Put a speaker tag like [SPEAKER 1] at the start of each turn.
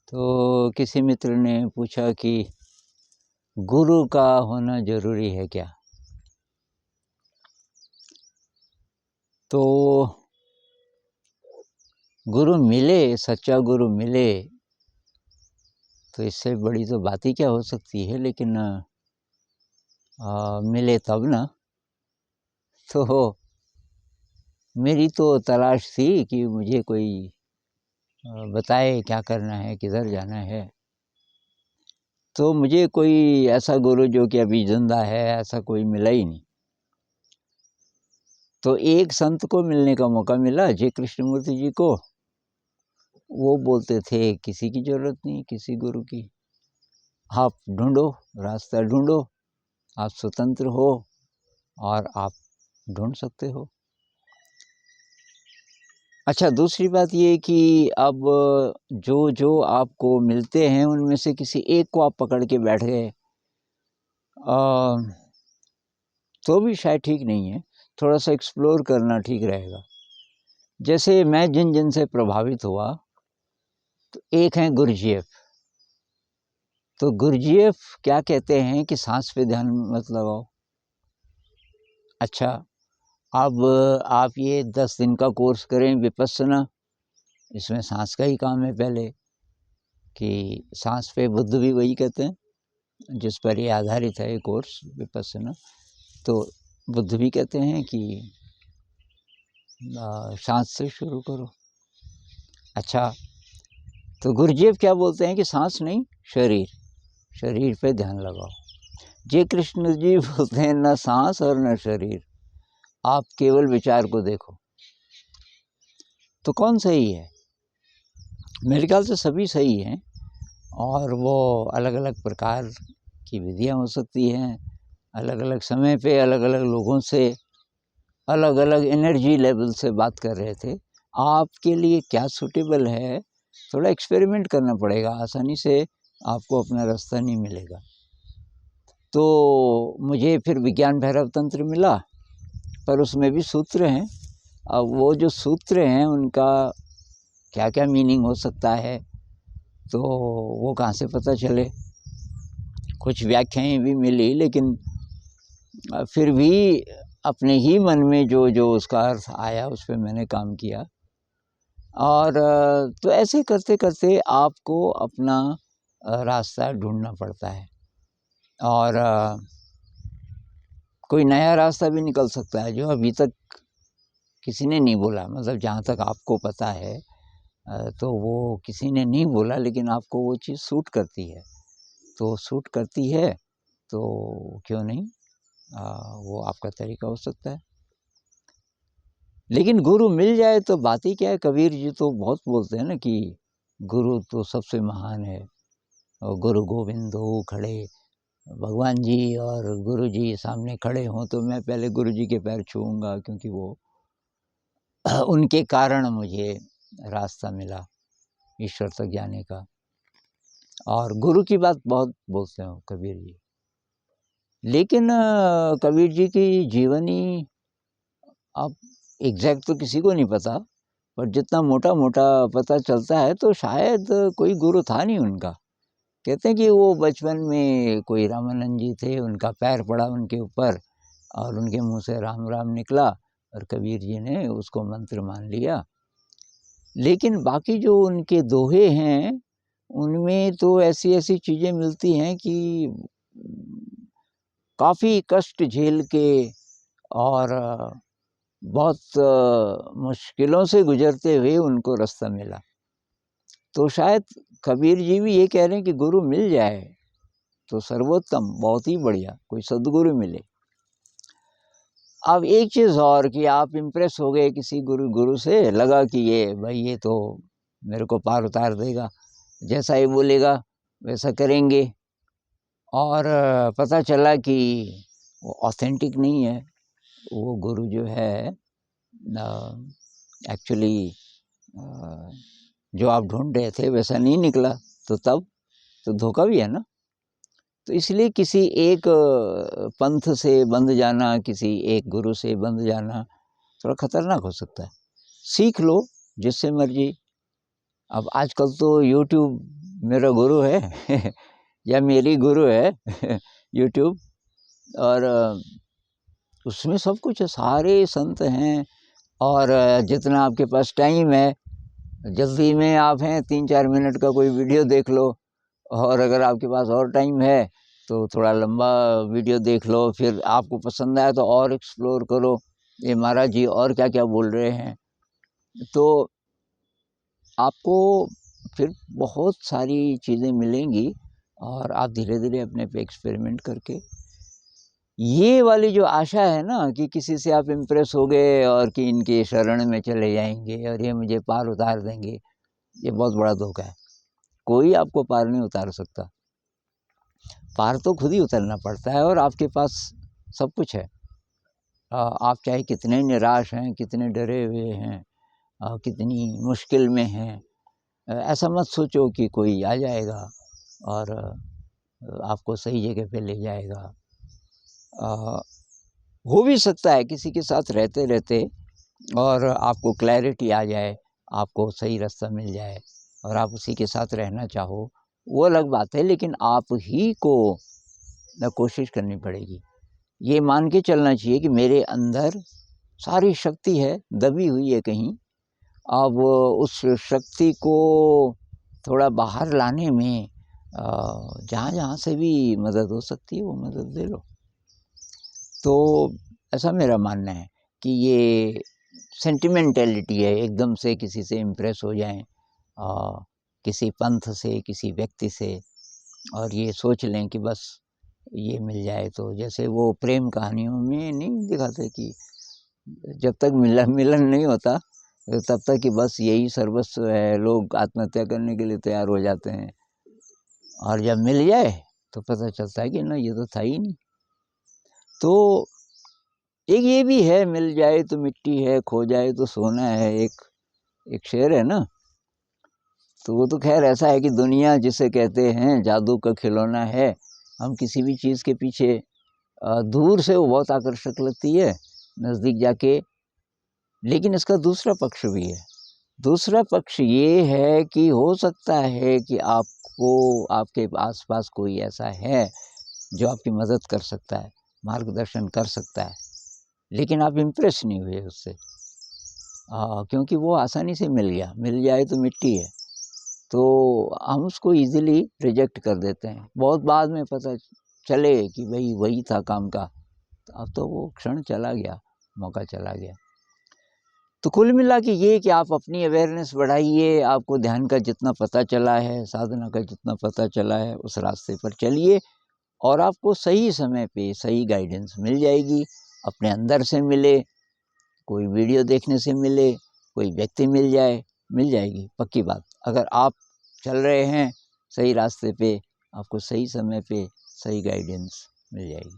[SPEAKER 1] तो किसी मित्र ने पूछा कि गुरु का होना ज़रूरी है क्या? तो गुरु मिले, सच्चा गुरु मिले तो इससे बड़ी तो बात ही क्या हो सकती है, लेकिन मिले तब ना। तो मेरी तो तलाश थी कि मुझे कोई बताए क्या करना है, किधर जाना है। तो मुझे कोई ऐसा गुरु जो कि अभी ज़िंदा है, ऐसा कोई मिला ही नहीं। तो एक संत को मिलने का मौका मिला, जी कृष्णमूर्ति जी को। वो बोलते थे किसी की ज़रूरत नहीं किसी गुरु की, आप ढूंढो, रास्ता ढूंढो, आप स्वतंत्र हो और आप ढूंढ सकते हो। अच्छा, दूसरी बात ये कि अब जो आपको मिलते हैं उनमें से किसी एक को आप पकड़ के बैठ गए तो भी शायद ठीक नहीं है। थोड़ा सा एक्सप्लोर करना ठीक रहेगा। जैसे मैं जिन से प्रभावित हुआ, तो एक हैं गुरुजीएफ। तो गुरुजीएफ क्या कहते हैं कि सांस पे ध्यान मत लगाओ। अच्छा, अब आप ये 10 दिन का कोर्स करें विपस्सना, इसमें सांस का ही काम है पहले कि सांस पे, बुद्ध भी वही कहते हैं जिस पर ये आधारित है ये कोर्स विपस्सना। तो बुद्ध भी कहते हैं कि सांस से शुरू करो। अच्छा, तो गुरुजीएफ क्या बोलते हैं कि सांस नहीं, शरीर पे ध्यान लगाओ। जे कृष्ण जी बोलते हैं न सांस और न शरीर, आप केवल विचार को देखो। तो कौन सही है? मेरे ख्याल से सभी सही हैं, और वो अलग अलग प्रकार की विधियां हो सकती हैं, अलग अलग समय पे अलग अलग लोगों से अलग अलग एनर्जी लेवल से बात कर रहे थे। आपके लिए क्या सूटेबल है, थोड़ा एक्सपेरिमेंट करना पड़ेगा, आसानी से आपको अपना रास्ता नहीं मिलेगा। तो मुझे फिर विज्ञान भैरव तंत्र मिला, पर उसमें भी सूत्र हैं। अब वो जो सूत्र हैं उनका क्या क्या मीनिंग हो सकता है, तो वो कहाँ से पता चले। कुछ व्याख्याएं भी मिली, लेकिन फिर भी अपने ही मन में जो उसका अर्थ आया उस पर मैंने काम किया। और तो ऐसे करते करते आपको अपना रास्ता ढूंढना पड़ता है, और कोई नया रास्ता भी निकल सकता है जो अभी तक किसी ने नहीं बोला। मतलब जहाँ तक आपको पता है तो वो किसी ने नहीं बोला, लेकिन आपको वो चीज़ सूट करती है। तो सूट करती है तो क्यों नहीं, वो आपका तरीका हो सकता है। लेकिन गुरु मिल जाए तो बात ही क्या है। कबीर जी तो बहुत बोलते हैं ना कि गुरु तो सबसे महान है, और गुरु गोविंदो खड़े। भगवान जी और गुरु जी सामने खड़े हों तो मैं पहले गुरु जी के पैर छूऊंगा, क्योंकि वो उनके कारण मुझे रास्ता मिला ईश्वर तक जाने का। और गुरु की बात बहुत बोलते हैं कबीर जी, लेकिन कबीर जी की जीवनी अब एग्जैक्ट तो किसी को नहीं पता, पर जितना मोटा मोटा पता चलता है तो शायद कोई गुरु था नहीं उनका। कहते हैं कि वो बचपन में कोई रामानंद जी थे, उनका पैर पड़ा उनके ऊपर और उनके मुंह से राम राम निकला, और कबीर जी ने उसको मंत्र मान लिया। लेकिन बाकी जो उनके दोहे हैं उनमें तो ऐसी ऐसी चीज़ें मिलती हैं कि काफ़ी कष्ट झेल के और बहुत मुश्किलों से गुजरते हुए उनको रास्ता मिला। तो शायद कबीर जी भी ये कह रहे हैं कि गुरु मिल जाए तो सर्वोत्तम, बहुत ही बढ़िया, कोई सद्गुरु मिले। अब एक चीज़ और कि आप इम्प्रेस हो गए किसी गुरु से, लगा कि ये भाई ये तो मेरे को पार उतार देगा, जैसा ये बोलेगा वैसा करेंगे। और पता चला कि वो ऑथेंटिक नहीं है। वो गुरु जो है एक्चुअली जो आप ढूंढ रहे थे वैसा नहीं निकला, तो तब तो धोखा भी है ना। तो इसलिए किसी एक पंथ से बंध जाना, किसी एक गुरु से बंध जाना थोड़ा खतरनाक हो सकता है। सीख लो जिससे मर्जी। अब आजकल तो यूट्यूब मेरा गुरु है या मेरी गुरु है यूट्यूब। और उसमें सब कुछ है, सारे संत हैं। और जितना आपके पास टाइम है, जल्दी में आप हैं 3-4 मिनट का कोई वीडियो देख लो, और अगर आपके पास और टाइम है तो थोड़ा लंबा वीडियो देख लो, फिर आपको पसंद आया तो और एक्सप्लोर करो, ये महाराज जी और क्या क्या बोल रहे हैं। तो आपको फिर बहुत सारी चीज़ें मिलेंगी, और आप धीरे धीरे अपने पे एक्सपेरिमेंट करके, ये वाली जो आशा है ना कि किसी से आप इम्प्रेस हो गए और कि इनके शरण में चले जाएंगे और ये मुझे पार उतार देंगे, ये बहुत बड़ा धोखा है। कोई आपको पार नहीं उतार सकता, पार तो खुद ही उतरना पड़ता है। और आपके पास सब कुछ है। आप चाहे कितने निराश हैं, कितने डरे हुए हैं, कितनी मुश्किल में हैं, ऐसा मत सोचो कि कोई आ जाएगा और आपको सही जगह पे ले जाएगा। हो भी सकता है किसी के साथ रहते रहते और आपको क्लैरिटी आ जाए, आपको सही रास्ता मिल जाए और आप उसी के साथ रहना चाहो, वो अलग बात है। लेकिन आप ही को कोशिश करनी पड़ेगी। ये मान के चलना चाहिए कि मेरे अंदर सारी शक्ति है, दबी हुई है कहीं। अब उस शक्ति को थोड़ा बाहर लाने में जहाँ जहाँ से भी मदद हो सकती है वो मदद ले लो। तो ऐसा मेरा मानना है कि ये सेंटिमेंटैलिटी है, एकदम से किसी से इम्प्रेस हो जाएं, किसी पंथ से, किसी व्यक्ति से, और ये सोच लें कि बस ये मिल जाए। तो जैसे वो प्रेम कहानियों में नहीं दिखाते कि जब तक मिलन नहीं होता तब तक कि बस यही सर्वस्व है, लोग आत्महत्या करने के लिए तैयार हो जाते हैं, और जब मिल जाए तो पता चलता है कि ना ये तो था ही नहीं। तो एक ये भी है, मिल जाए तो मिट्टी है, खो जाए तो सोना है, एक शेर है ना। तो वो तो खैर ऐसा है कि दुनिया जिसे कहते हैं जादू का खिलौना है। हम किसी भी चीज़ के पीछे दूर से वो बहुत आकर्षक लगती है, नज़दीक जाके लेकिन इसका दूसरा पक्ष भी है। दूसरा पक्ष ये है कि हो सकता है कि आपको आपके आस-पास कोई ऐसा है जो आपकी मदद कर सकता है, मार्गदर्शन कर सकता है, लेकिन आप इम्प्रेस नहीं हुए उससे, क्योंकि वो आसानी से मिल गया। मिल जाए तो मिट्टी है, तो हम उसको ईज़िली रिजेक्ट कर देते हैं। बहुत बाद में पता चले कि भई वही था काम का, अब तो वो क्षण चला गया, मौका चला गया। तो कुल मिला के ये कि आप अपनी अवेयरनेस बढ़ाइए, आपको ध्यान का जितना पता चला है, साधना का जितना पता चला है, उस रास्ते पर चलिए और आपको सही समय पे सही गाइडेंस मिल जाएगी। अपने अंदर से मिले, कोई वीडियो देखने से मिले, कोई व्यक्ति मिल जाए, मिल जाएगी पक्की बात। अगर आप चल रहे हैं सही रास्ते पे, आपको सही समय पे सही गाइडेंस मिल जाएगी।